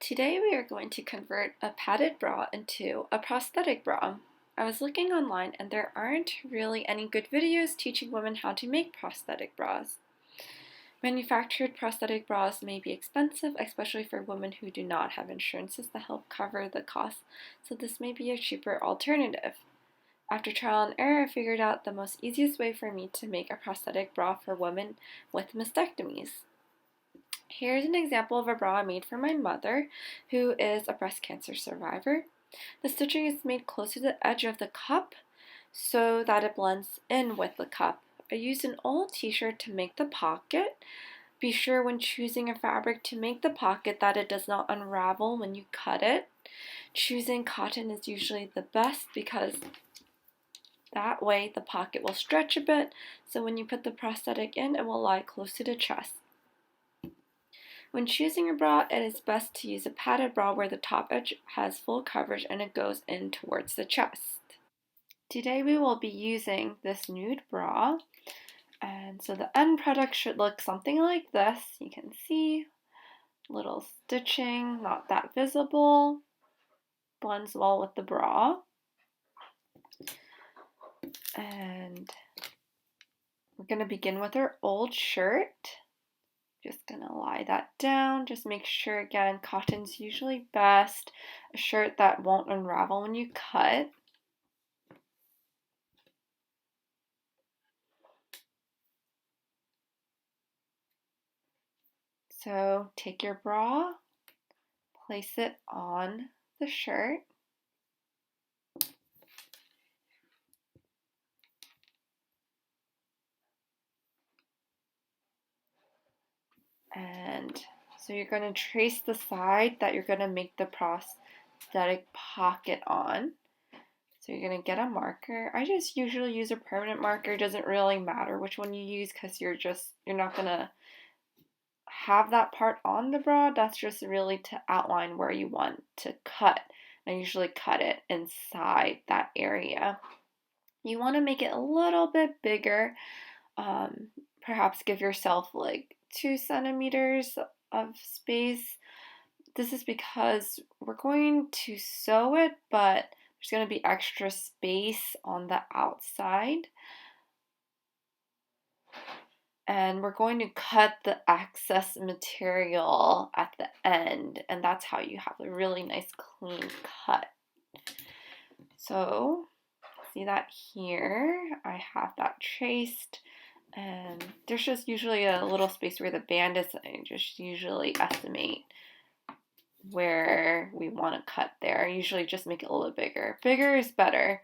Today we are going to convert a padded bra into a prosthetic bra. I was looking online and there aren't really any good videos teaching women how to make prosthetic bras. Manufactured prosthetic bras may be expensive, especially for women who do not have insurances to help cover the cost, so this may be a cheaper alternative. After trial and error, I figured out the most easiest way for me to make a prosthetic bra for women with mastectomies. Here's an example of a bra I made for my mother, who is a breast cancer survivor. The stitching is made close to the edge of the cup so that it blends in with the cup. I used an old t-shirt to make the pocket. Be sure when choosing a fabric to make the pocket that it does not unravel when you cut it. Choosing cotton is usually the best because that way the pocket will stretch a bit, so when you put the prosthetic in, it will lie close to the chest. When choosing a bra, it is best to use a padded bra where the top edge has full coverage and it goes in towards the chest. Today we will be using this nude bra, and so the end product should look something like this. You can see little stitching, not that visible, blends well with the bra. And we're going to begin with our old shirt. Just gonna lie that down. Just make sure, again, cotton's usually best. A shirt that won't unravel when you cut. So take your bra, place it on the shirt. And so you're going to trace the side that you're going to make the prosthetic pocket on. So you're going to get a marker. I just usually use a permanent marker. It doesn't really matter which one you use because you're not going to have that part on the bra. That's just really to outline where you want to cut. I usually cut it inside that area. You want to make it a little bit bigger. Perhaps give yourself like 2 centimeters of space. This is because we're going to sew it, but there's going to be extra space on the outside. And we're going to cut the excess material at the end, and that's how you have a really nice clean cut. So see that here, I have that traced, and there's just usually a little space where the band is. I just usually estimate where we want to cut there. I usually just make it a little bigger. Bigger is better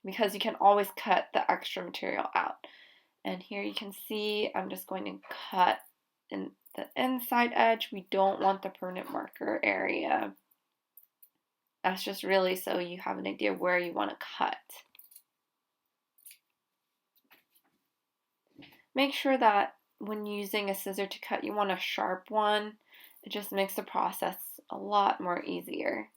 because you can always cut the extra material out. And here you can see I'm just going to cut in the inside edge. We don't want the permanent marker area. That's just really so you have an idea where you want to cut. Make sure that when using a scissor to cut, you want a sharp one. It just makes the process a lot more easier.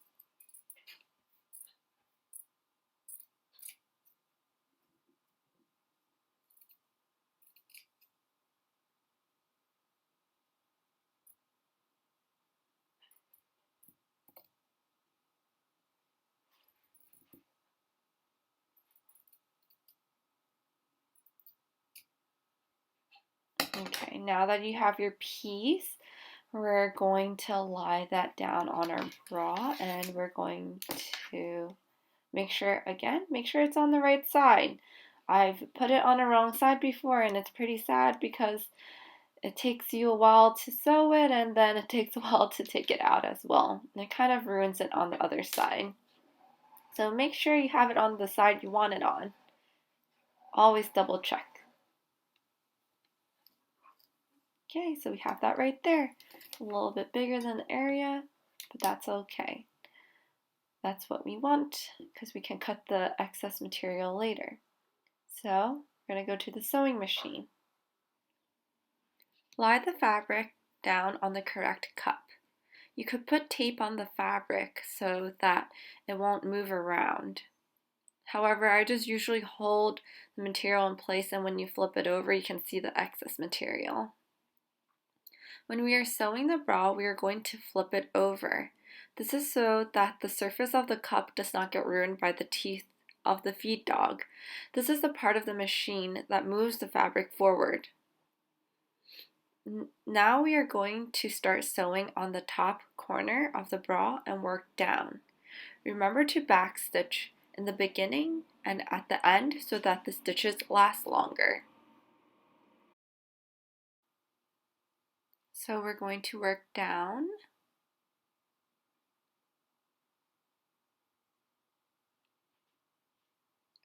Okay, now that you have your piece, we're going to lie that down on our bra, and we're going to make sure it's on the right side. I've put it on the wrong side before, and it's pretty sad because it takes you a while to sew it, and then it takes a while to take it out as well. And it kind of ruins it on the other side. So make sure you have it on the side you want it on. Always double check. Okay, so we have that right there. A little bit bigger than the area, but that's okay. That's what we want because we can cut the excess material later. So we're going to go to the sewing machine. Lie the fabric down on the correct cup. You could put tape on the fabric so that it won't move around. However, I just usually hold the material in place, and when you flip it over, you can see the excess material. When we are sewing the bra, we are going to flip it over. This is so that the surface of the cup does not get ruined by the teeth of the feed dog. This is the part of the machine that moves the fabric forward. Now we are going to start sewing on the top corner of the bra and work down. Remember to backstitch in the beginning and at the end so that the stitches last longer. So we're going to work down.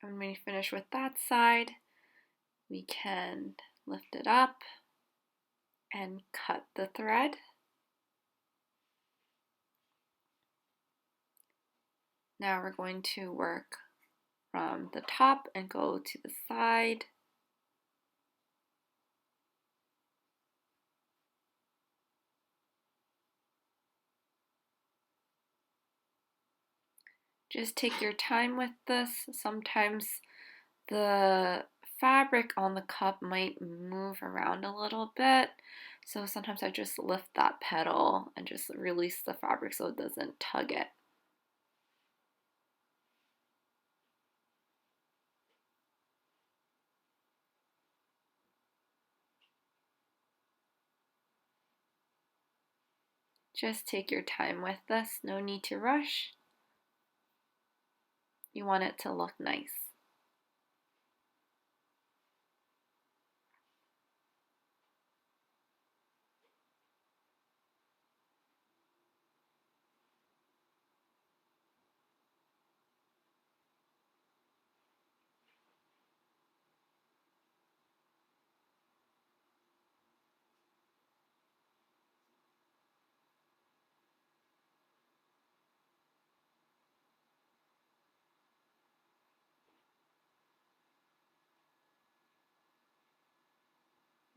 And when we finish with that side, we can lift it up and cut the thread. Now we're going to work from the top and go to the side. Just take your time with this. Sometimes the fabric on the cup might move around a little bit. So sometimes I just lift that pedal and just release the fabric so it doesn't tug it. Just take your time with this, no need to rush. You want it to look nice.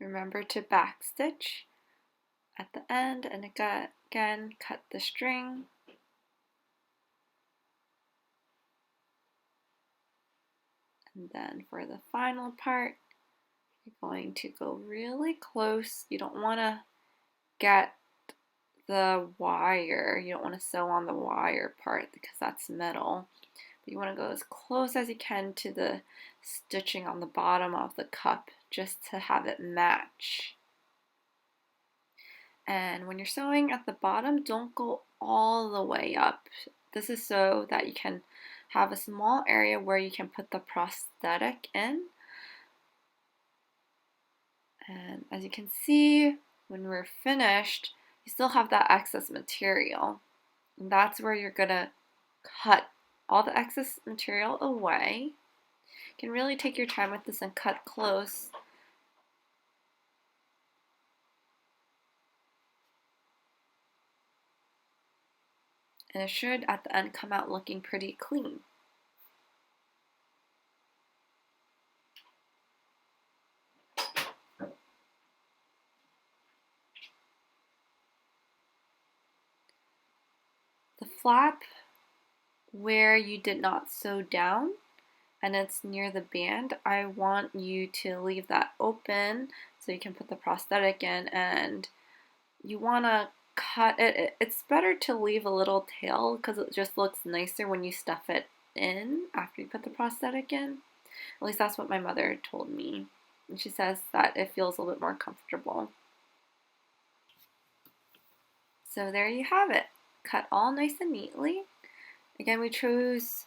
Remember to backstitch at the end and again cut the string. And then for the final part, you're going to go really close. You don't want to get the wire. You don't want to sew on the wire part because that's metal. But you want to go as close as you can to the stitching on the bottom of the cup just to have it match. And when you're sewing at the bottom, don't go all the way up. This is so that you can have a small area where you can put the prosthetic in. And as you can see, when we're finished, you still have that excess material. And that's where you're gonna cut all the excess material away. You can really take your time with this and cut close. And it should at the end come out looking pretty clean. The flap where you did not sew down and it's near the band, I want you to leave that open so you can put the prosthetic in, and you want to cut it. It's better to leave a little tail because it just looks nicer when you stuff it in after you put the prosthetic in. At least that's what my mother told me. And she says that it feels a little bit more comfortable. So there you have it. Cut all nice and neatly. Again, we chose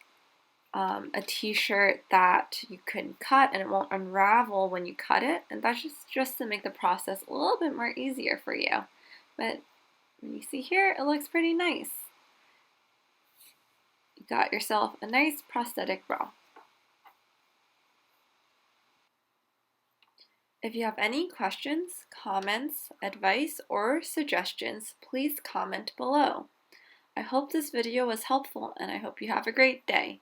a t-shirt that you can cut and it won't unravel when you cut it, and that's just to make the process a little bit more easier for you. But when you see here, it looks pretty nice. You got yourself a nice prosthetic bra. If you have any questions, comments, advice, or suggestions, please comment below. I hope this video was helpful and I hope you have a great day.